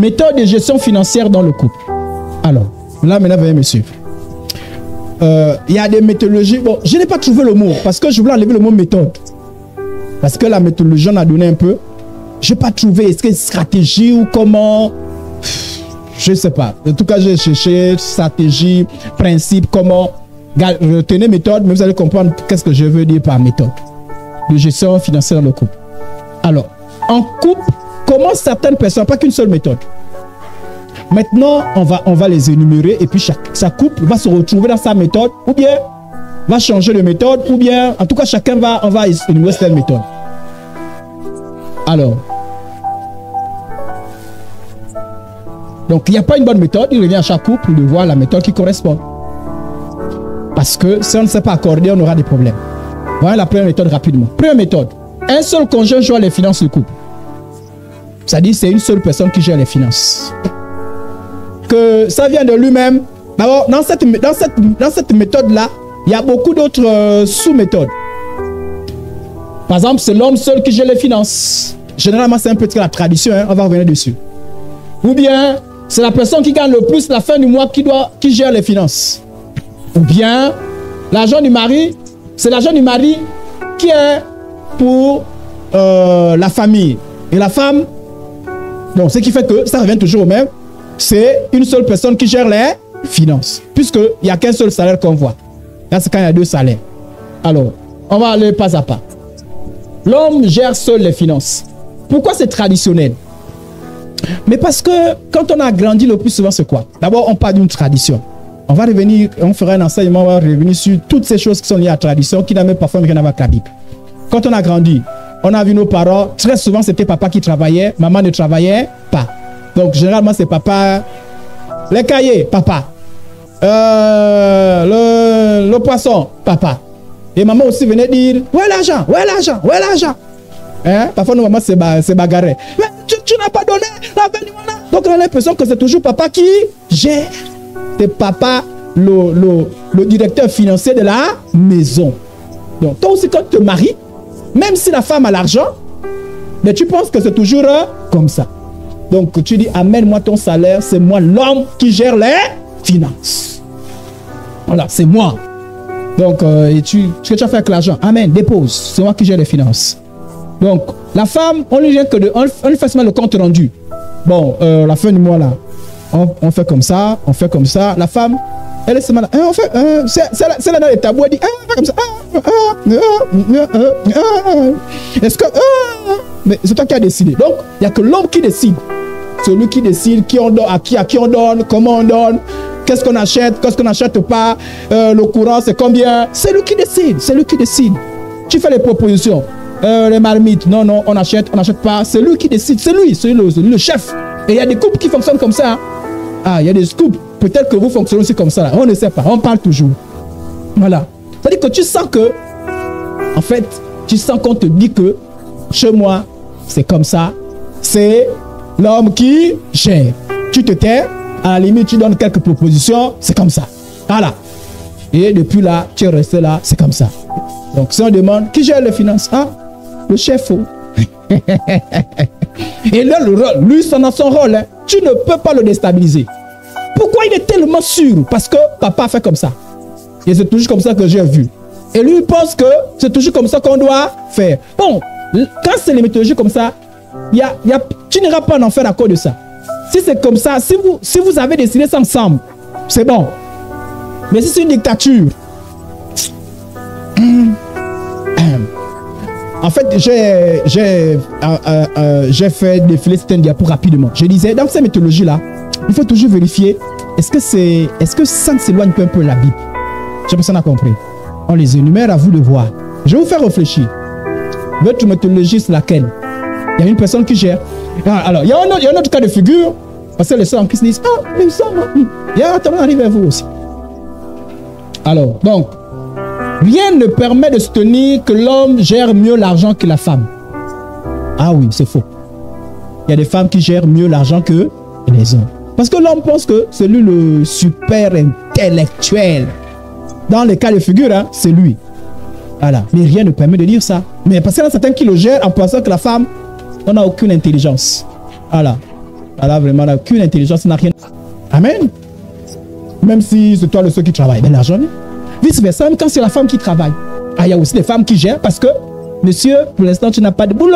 Méthode de gestion financière dans le couple. Alors, là maintenant, veuillez me suivre. Il y a des méthodologies. Bon, je n'ai pas trouvé le mot parce que je voulais enlever le mot méthode. Parce que la méthodologie, on a donné un peu. Je n'ai pas trouvé. Est-ce que stratégie ou comment? Je ne sais pas. En tout cas, j'ai cherché stratégie, principe, comment. Retenez méthode, mais vous allez comprendre qu'est-ce que je veux dire par méthode de gestion financière dans le couple. Alors, en couple, comment certaines personnes, pas qu'une seule méthode. Maintenant, on va les énumérer et puis chaque couple va se retrouver dans sa méthode ou bien va changer de méthode ou bien, en tout cas, on va énumérer cette méthode. Alors, donc il n'y a pas une bonne méthode, il revient à chaque couple de voir la méthode qui correspond. Parce que si on ne sait pas accorder, on aura des problèmes. Voilà la première méthode rapidement. Première méthode, un seul conjoint gère les finances du couple. C'est-à-dire c'est une seule personne qui gère les finances. Que ça vient de lui-même. D'abord, dans cette méthode-là, il y a beaucoup d'autres sous-méthodes. Par exemple, c'est l'homme seul qui gère les finances. Généralement, c'est un peu la tradition, hein, on va revenir dessus. Ou bien, c'est la personne qui gagne le plus la fin du mois qui gère les finances. Ou bien, l'argent du mari, c'est l'argent du mari qui est pour la famille. Et la femme, donc ce qui fait que ça revient toujours au même, c'est une seule personne qui gère les finances. Puisqu'il n'y a qu'un seul salaire qu'on voit. Là, c'est quand il y a deux salaires. Alors, on va aller pas à pas. L'homme gère seul les finances. Pourquoi c'est traditionnel? Mais parce que quand on a grandi, le plus souvent, c'est quoi? D'abord, on parle d'une tradition. On va revenir, on fera un enseignement, on va revenir sur toutes ces choses qui sont liées à la tradition, qui n'ont même parfois rien à voir avec la Bible. Quand on a grandi, on a vu nos parents, très souvent c'était papa qui travaillait, maman ne travaillait pas. Donc généralement c'est papa, les cahiers, papa, le poisson, papa. Et maman aussi venait dire, où est l'argent, où est l'argent, où est l'argent. Hein? Parfois nos mamans se bagarraient. Mais tu n'as pas donné la peine du monde. Donc on a l'impression que c'est toujours papa qui gère. C'est papa, le directeur financier de la maison. Donc, toi aussi, quand tu te maries, même si la femme a l'argent, mais tu penses que c'est toujours comme ça. Donc, tu dis, amène-moi ton salaire, c'est moi l'homme qui gère les finances. Voilà, c'est moi. Donc, ce que tu as fait avec l'argent, amène, dépose, c'est moi qui gère les finances. Donc, la femme, on lui fait seulement le compte rendu. Bon, la fin du mois là. On fait comme ça, on fait comme ça. La femme, elle est seulement là. On fait, c'est là dans les tabous, elle dit, on fait comme ça. Est-ce que. Mais c'est toi qui as décidé. Donc, il n'y a que l'homme qui décide. Celui qui décide qui on donne, à qui on donne, comment on donne, qu'est-ce qu'on achète, qu'est-ce qu'on n'achète pas, le courant, c'est combien. C'est lui qui décide. C'est lui qui décide. Tu fais les propositions. Les marmites, non, on n'achète pas. C'est lui qui décide. C'est lui le chef. Et il y a des couples qui fonctionnent comme ça. Hein. Ah, il y a des couples. Peut-être que vous fonctionnez aussi comme ça. Là. On ne sait pas. On parle toujours. Voilà. C'est-à-dire que tu sens que, en fait, tu sens qu'on te dit que chez moi, c'est comme ça. C'est l'homme qui gère. Tu te tais. À la limite, tu donnes quelques propositions. C'est comme ça. Voilà. Et depuis là, tu es resté là. C'est comme ça. Donc, si on demande qui gère les finances, ah, le chef. Et là, le rôle, lui, c'est dans son rôle. Hein. Tu ne peux pas le déstabiliser. Pourquoi il est tellement sûr? Parce que papa fait comme ça. Et c'est toujours comme ça que j'ai vu. Et lui, il pense que c'est toujours comme ça qu'on doit faire. Bon, quand c'est les méthodologies comme ça, tu n'iras pas en enfer à cause de ça. Si c'est comme ça, si vous avez décidé ça ensemble, c'est bon. Mais si c'est une dictature, en fait, j'ai fait défiler certaines diapos rapidement. Je disais, dans ces méthodologies-là, il faut toujours vérifier, est-ce que ça ne s'éloigne pas un peu de la Bible? Je sais pas si on a compris. On les énumère, à vous de voir. Je vais vous faire réfléchir. Votre méthodologie, c'est laquelle? Il y a une personne qui gère. Alors, il y a un autre cas de figure, parce que les sœurs en Christ disent, ah, mais ça, il y a attends, on arrive à vous aussi. Alors, donc, rien ne permet de soutenir que l'homme gère mieux l'argent que la femme. Ah oui, c'est faux. Il y a des femmes qui gèrent mieux l'argent que les hommes. Parce que l'homme pense que c'est lui le super intellectuel. Dans les cas de figure, hein, c'est lui. Voilà. Mais rien ne permet de dire ça. Mais parce qu'il y en a certains qui le gèrent en pensant que la femme n'a aucune intelligence. Voilà. Elle a vraiment aucune intelligence, n'a rien. Amen. Même si c'est toi le seul qui travaille, ben l'argent, vice versa, même quand c'est la femme qui travaille. Ah, il y a aussi des femmes qui gèrent parce que, monsieur, pour l'instant, tu n'as pas de boulot.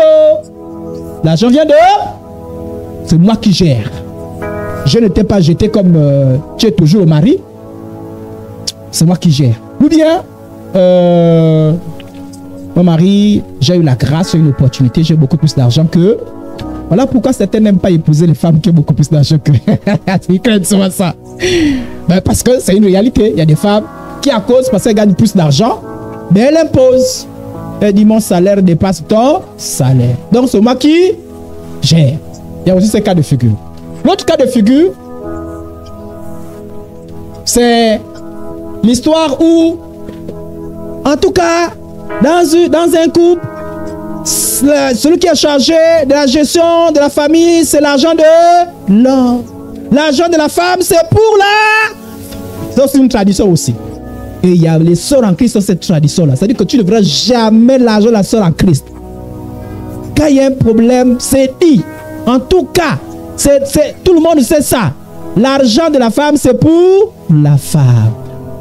L'argent vient de... C'est moi qui gère. Je ne t'ai pas jeté comme tu es toujours le mari. C'est moi qui gère. Ou bien, mon mari, j'ai eu la grâce, j'ai eu l'opportunité, j'ai beaucoup plus d'argent que... Voilà pourquoi certains n'aiment pas épouser les femmes qui ont beaucoup plus d'argent que... Ils craignent souvent ça. Ben parce que c'est une réalité. Il y a des femmes qui, à cause, parce qu'elles gagnent plus d'argent, mais elles imposent. Elle dit, mon salaire dépasse ton salaire. Donc, c'est moi qui gère. Il y a aussi ces cas de figure. L'autre cas de figure, c'est l'histoire où, en tout cas, dans un couple, celui qui est chargé de la gestion de la famille, c'est l'argent de l'homme. L'argent de la femme, c'est pour la... C'est une tradition aussi. Et il y a les sœurs en Christ dans cette tradition-là. C'est-à-dire que tu ne verras jamais l'argent de la sœur en Christ. Quand il y a un problème, c'est dit. En tout cas, tout le monde sait ça. L'argent de la femme, c'est pour la femme.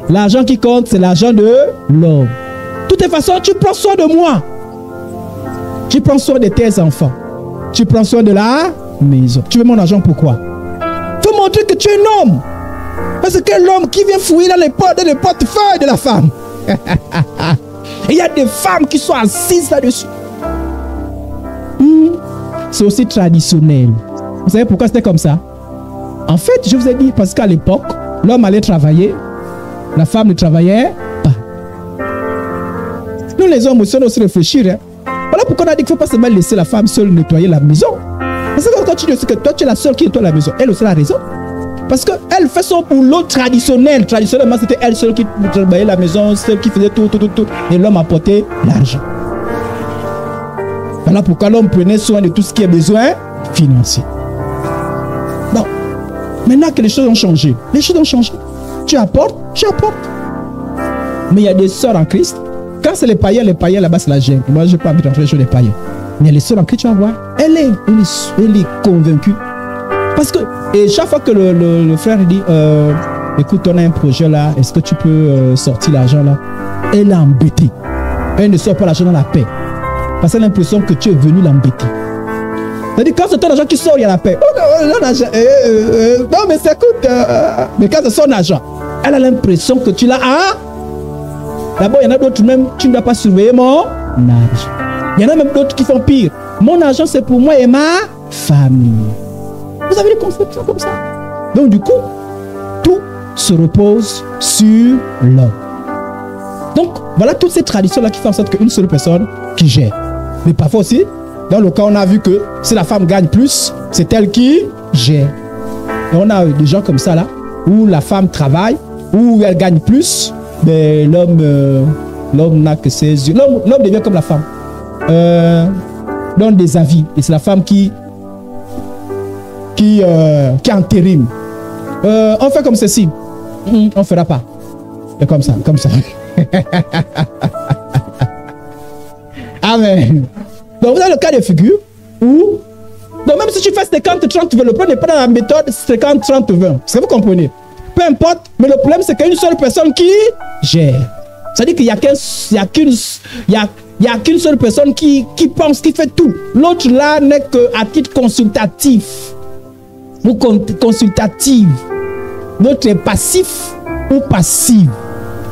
L'argent qui compte, c'est l'argent de l'homme. De toute façon, tu prends soin de moi. Tu prends soin de tes enfants. Tu prends soin de la maison. Tu veux mon argent pourquoi? Faut montrer que tu es un homme. Parce que l'homme qui vient fouiller dans les portefeuilles de la femme. Et il y a des femmes qui sont assises là-dessus. C'est aussi traditionnel. Vous savez pourquoi c'était comme ça? En fait, je vous ai dit, parce qu'à l'époque, l'homme allait travailler, la femme ne travaillait pas. Nous les hommes aussi, on doit aussi réfléchir. Hein. Voilà pourquoi on a dit qu'il ne faut pas seulement laisser la femme seule nettoyer la maison. Parce que quand tu dis que toi tu es la seule qui nettoie la maison, elle aussi a la raison. Parce qu'elle fait son boulot traditionnel. Traditionnellement, c'était elle seule qui travaillait la maison, celle qui faisait tout. Et l'homme apportait l'argent. Voilà pourquoi l'homme prenait soin de tout ce qui est besoin financier. Donc, maintenant que les choses ont changé, Tu apportes. Mais il y a des sœurs en Christ. Quand c'est les païens là-bas, c'est la gêne. Moi, je n'ai pas envie d'entrer sur les païens. Mais les sœurs en Christ, tu vas voir, elle est convaincue. Parce que, et chaque fois que le frère dit, écoute, on a un projet là, est-ce que tu peux sortir l'argent là? Elle est embêtée. Elle ne sort pas l'argent dans la paix. Parce qu'elle a l'impression que tu es venu l'embêter. C'est-à-dire, quand c'est ton argent qui sort, il y a la paix. Non, mais ça coûte. Mais quand c'est son argent, elle a l'impression que tu l'as. Ah! D'abord, il y en a d'autres même, tu ne dois pas surveiller mon argent. Il y en a même d'autres qui font pire. Mon argent, c'est pour moi et ma famille. Vous avez des conceptions comme ça. Donc, du coup, tout se repose sur l'homme. Donc, voilà toutes ces traditions-là qui font en sorte qu'une seule personne qui gère. Mais parfois aussi, dans le cas, on a vu que si la femme gagne plus, c'est elle qui gère. Et on a des gens comme ça, là, où la femme travaille, où elle gagne plus, mais l'homme n'a que ses yeux. L'homme devient comme la femme. Donne des avis. Et c'est la femme qui intérim. On fait comme ceci. On ne fera pas. Et comme ça. Amen. Donc vous avez le cas de figure où, donc même si tu fais 50-30-20, le problème n'est pas dans la méthode 50-30-20. Est-ce que vous comprenez? Peu importe, mais le problème c'est qu'il y a une seule personne qui gère. C'est-à-dire qu'il n'y a qu'une seule personne qui pense, qui fait tout. L'autre là n'est qu'à titre consultatif ou consultative. L'autre est passif ou passive.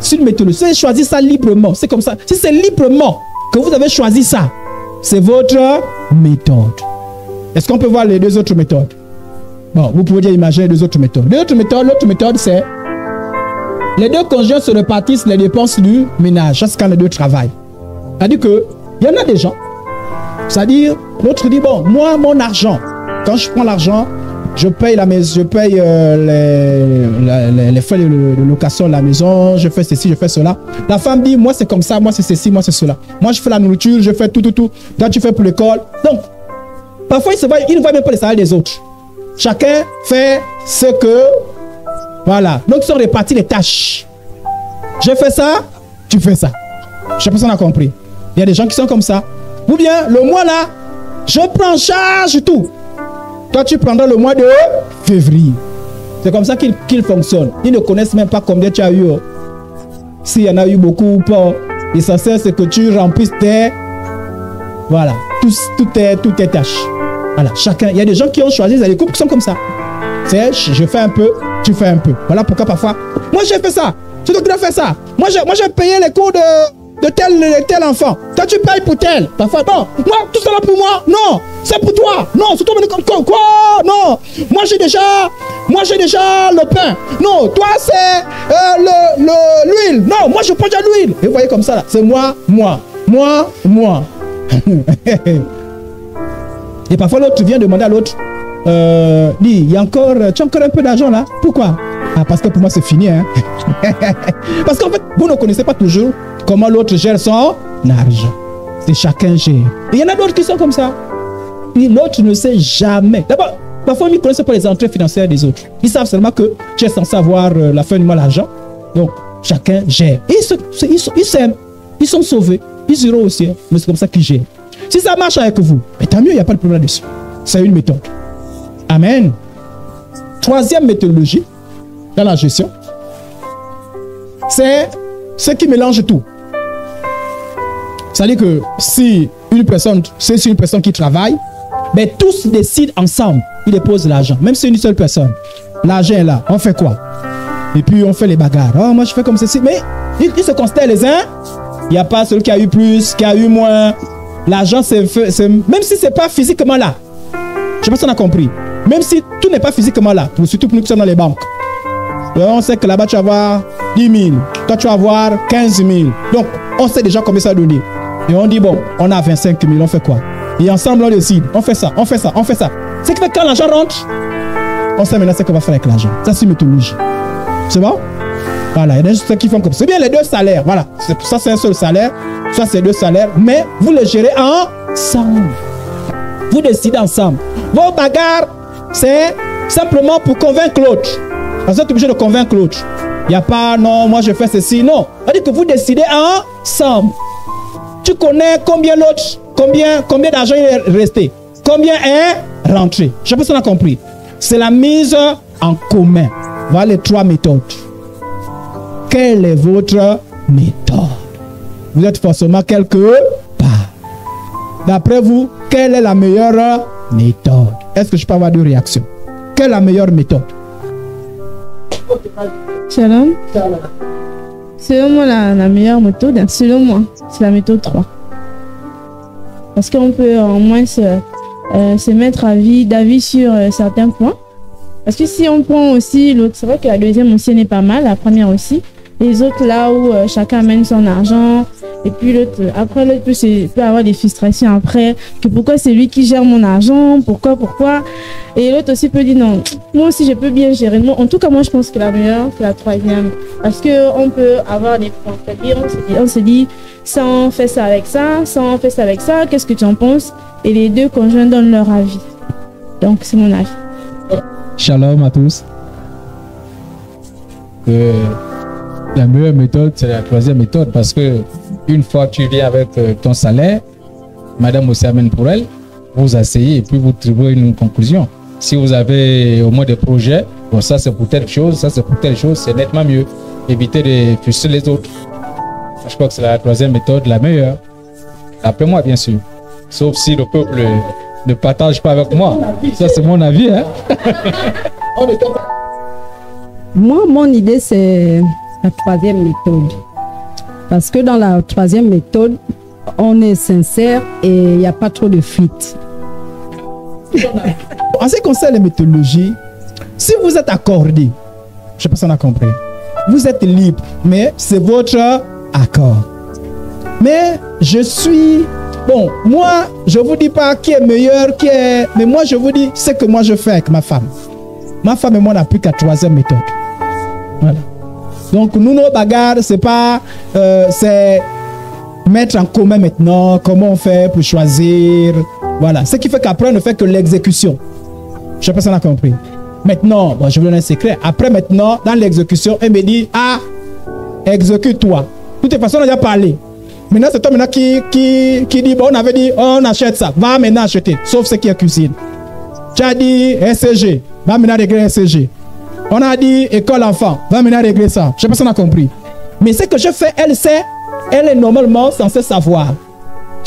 C'est une méthode. Si vous avez choisi ça librement, c'est comme ça. Si c'est librement que vous avez choisi ça, c'est votre méthode. Est-ce qu'on peut voir les deux autres méthodes? Bon, vous pouvez déjà imaginer les deux autres méthodes. L'autre méthode, c'est les deux conjoints se répartissent les dépenses du ménage quand les deux travaillent. C'est-à-dire qu'il y en a des gens, c'est-à-dire l'autre dit, bon, moi, mon argent, quand je prends l'argent, je paye la maison, je paye les frais de location de la maison, je fais ceci, je fais cela. La femme dit, moi c'est comme ça, moi c'est ceci, moi c'est cela. Moi je fais la nourriture, je fais tout. Toi tu fais pour l'école. Donc, parfois il ne voit même pas les salaires des autres. Chacun fait ce que... Voilà. Donc ils sont répartis les tâches. Je fais ça, tu fais ça. Je sais pas si on a compris. Il y a des gens qui sont comme ça. Ou bien, le mois là, je prends en charge tout. toi tu prendras le mois de février. C'est comme ça qu'il fonctionne. Ils ne connaissent même pas combien tu as eu. S'il y en a eu beaucoup ou pas. L'essentiel, c'est que tu remplisses tes... Voilà, tout est tâche. Voilà, chacun. Il y a des gens qui ont choisi, il y a des couples qui sont comme ça. C'est, je fais un peu, tu fais un peu. Voilà pourquoi parfois, moi j'ai fait ça, c'est toi qui as fait ça. Moi j'ai payé les cours de tel enfant. Toi tu payes pour tel. Parfois, non, moi tout ça là pour moi. Non, c'est pour toi. Non, c'est toi comme quoi. Non, moi j'ai déjà le pain. Non, toi c'est l'huile. Non, moi je prends déjà l'huile. Et vous voyez comme ça là, c'est moi. Et parfois l'autre vient demander à l'autre, dis, tu as encore un peu d'argent là? Pourquoi? Ah, parce que pour moi c'est fini. Hein? Parce qu'en fait, vous ne connaissez pas toujours comment l'autre gère son argent. C'est chacun gère. Et il y en a d'autres qui sont comme ça. L'autre ne sait jamais. D'abord, parfois ils ne connaissent pas les entrées financières des autres. Ils savent seulement que tu es censé avoir la fin du mois l'argent. Donc chacun gère. Et ils s'aiment. Ils sont sauvés. Ils iront au ciel. Mais c'est comme ça qu'ils gèrent. Si ça marche avec vous, mais tant mieux, il n'y a pas de problème dessus. C'est une méthode. Amen. Troisième méthodologie dans la gestion, c'est ce qui mélange tout. C'est-à-dire que si une personne qui travaille, mais tous décident ensemble, ils déposent l'argent. Même si c'est une seule personne, l'argent est là. On fait quoi? Et puis on fait les bagarres. Oh, moi je fais comme ceci. Mais ils se considèrent les uns. Il n'y a pas celui qui a eu plus, qui a eu moins. L'argent, c'est même si ce n'est pas physiquement là. Je ne sais pas si on a compris. Même si tout n'est pas physiquement là, surtout pour nous qui sommes dans les banques. Donc, on sait que là-bas, tu vas avoir 10 000. Toi, tu vas avoir 15 000. Donc, on sait déjà combien ça donne. Et on dit, bon, on a 25 000, on fait quoi? Et ensemble, on décide. On fait ça, on fait ça, on fait ça. Ce qui fait que quand l'argent rentre, on sait maintenant ce qu'on va faire avec l'argent. Ça, c'est une méthodologie. C'est bon? Voilà, il y a des gens qui font comme ça. C'est bien les deux salaires. Voilà, ça c'est un seul salaire. Ça c'est deux salaires. Mais vous le gérez ensemble. Vous décidez ensemble. Vos bagarres, c'est simplement pour convaincre l'autre. Parce que vous êtes obligé de convaincre l'autre. Il n'y a pas, non, moi je fais ceci. Non. C'est-à-dire que vous décidez ensemble. Tu connais combien l'autre, combien d'argent il est resté. Combien est rentré. Je ne sais pas si on a compris. C'est la mise en commun. Voilà les trois méthodes. Quelle est votre méthode? Vous êtes forcément quelque part. D'après vous, quelle est la meilleure méthode? Est-ce que je peux avoir deux réactions? Quelle est la meilleure méthode? Shalom. Selon moi, la meilleure méthode, selon moi, c'est la méthode 3. Parce qu'on peut au moins se mettre d'avis sur certains points. Parce que si on prend aussi l'autre, c'est vrai que la deuxième aussi n'est pas mal, la première aussi. Les autres là où chacun amène son argent et puis l'autre, après l'autre peut avoir des frustrations après, que pourquoi c'est lui qui gère mon argent, pourquoi. Et l'autre aussi peut dire non, moi aussi je peux bien gérer. En tout cas moi je pense que la meilleure c'est la troisième. Parce qu'on peut avoir des points. C'est-à-dire on se dit, ça on fait ça avec ça, ça on fait ça avec ça, qu'est-ce que tu en penses? Et les deux conjoints donnent leur avis. Donc c'est mon avis. Shalom à tous. La meilleure méthode, c'est la troisième méthode parce que une fois que tu viens avec ton salaire, madame aussi amène pour elle, vous vous asseyez et puis vous trouvez une conclusion. Si vous avez au moins des projets, bon ça c'est pour telle chose, ça c'est pour telle chose, c'est nettement mieux. Évitez de frustrer les autres. Je crois que c'est la troisième méthode, la meilleure. Après moi bien sûr. Sauf si le peuple ne partage pas avec moi. Ça c'est mon avis. Hein? Moi, mon idée c'est la troisième méthode. Parce que dans la troisième méthode, on est sincère et il n'y a pas trop de fuite. En ce qui concerne les méthodologies, si vous êtes accordé, je ne sais pas si on a compris, vous êtes libre, mais c'est votre accord. Mais je suis... Bon, moi, je ne vous dis pas qui est meilleur, qui est... Mais moi, je vous dis ce que moi je fais avec ma femme. Ma femme et moi, on n'a plus qu'à troisième méthode. Voilà. Donc, nous, nos bagarres, c'est pas... c'est mettre en commun maintenant, comment on fait pour choisir. Voilà. Ce qui fait qu'après, on ne fait que l'exécution. Je ne sais pas si on a compris. Maintenant, bon, je vous donne un secret. Après, maintenant, dans l'exécution, elle me dit, ah, exécute-toi. De toute façon, on a déjà parlé. Maintenant, c'est toi maintenant qui dit, bon, on avait dit, oh, on achète ça. Va maintenant acheter. Sauf ce qui est cuisine. Tu as dit SCG, va maintenant régler SCG. On a dit école enfant, va maintenant régler ça. Je sais pas si on a compris. Mais ce que je fais, elle sait, elle est normalement censée savoir.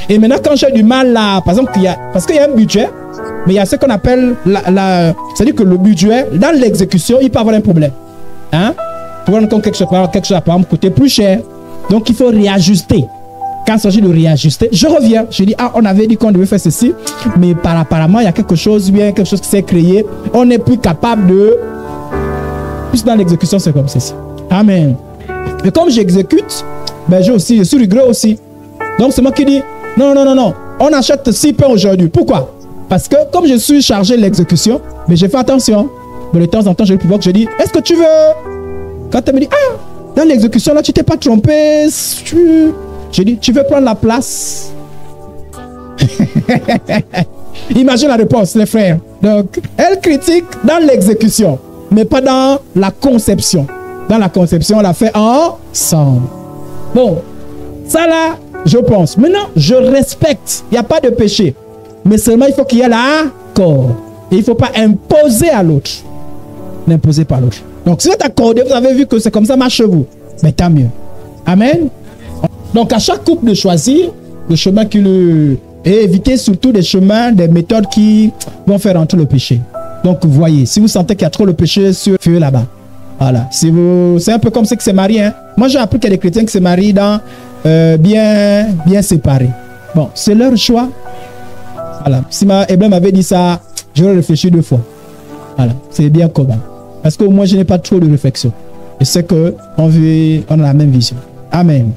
Et maintenant, quand j'ai du mal là, par exemple, parce qu'il y a un budget, mais il y a ce qu'on appelle c'est-à-dire que le budget, dans l'exécution, il peut avoir un problème. Hein? Pour prendre quelque chose, par exemple, coûter plus cher. Donc, il faut réajuster. Quand il s'agit de réajuster, je reviens. Je dis, on avait dit qu'on devait faire ceci, mais apparemment, il y a quelque chose qui s'est créé. On n'est plus capable de... Plus dans l'exécution, c'est comme ceci. Amen. Mais comme j'exécute, ben je suis rigoureux aussi. Donc, c'est moi qui dis, non, on achète 6 pains aujourd'hui. Pourquoi? Parce que comme je suis chargé de l'exécution, mais j'ai fait attention. Mais de temps en temps, j'ai le pouvoir que je dis, est-ce que tu veux? Quand elle me dit, dans l'exécution, là, tu t'es pas trompé. J'ai dit, tu veux prendre la place? Imagine la réponse, les frères. Donc, elle critique dans l'exécution, mais pas dans la conception. Dans la conception, on l'a fait ensemble. Bon, ça là, je pense. Maintenant, je respecte. Il n'y a pas de péché. Mais seulement, il faut qu'il y ait l'accord. Et il ne faut pas imposer à l'autre. N'imposez pas à l'autre. Donc, si vous êtes accordé, vous avez vu que c'est comme ça, marchez-vous. Mais tant mieux. Amen. Donc, à chaque couple de choisir le chemin qui le... Et éviter surtout des chemins, des méthodes qui vont faire entrer le péché. Donc, vous voyez, si vous sentez qu'il y a trop le péché sur feu là-bas. Voilà. C'est un peu comme ceux qui se marient. Hein. Moi, j'ai appris qu'il y a des chrétiens qui se marient dans bien séparés. Bon, c'est leur choix. Voilà. Si Eblem m'avait dit ça, j'aurais réfléchi 2 fois. Voilà. C'est bien commun. Parce qu'au moins, je n'ai pas trop de réflexion. Je sais qu'on a la même vision. Amen.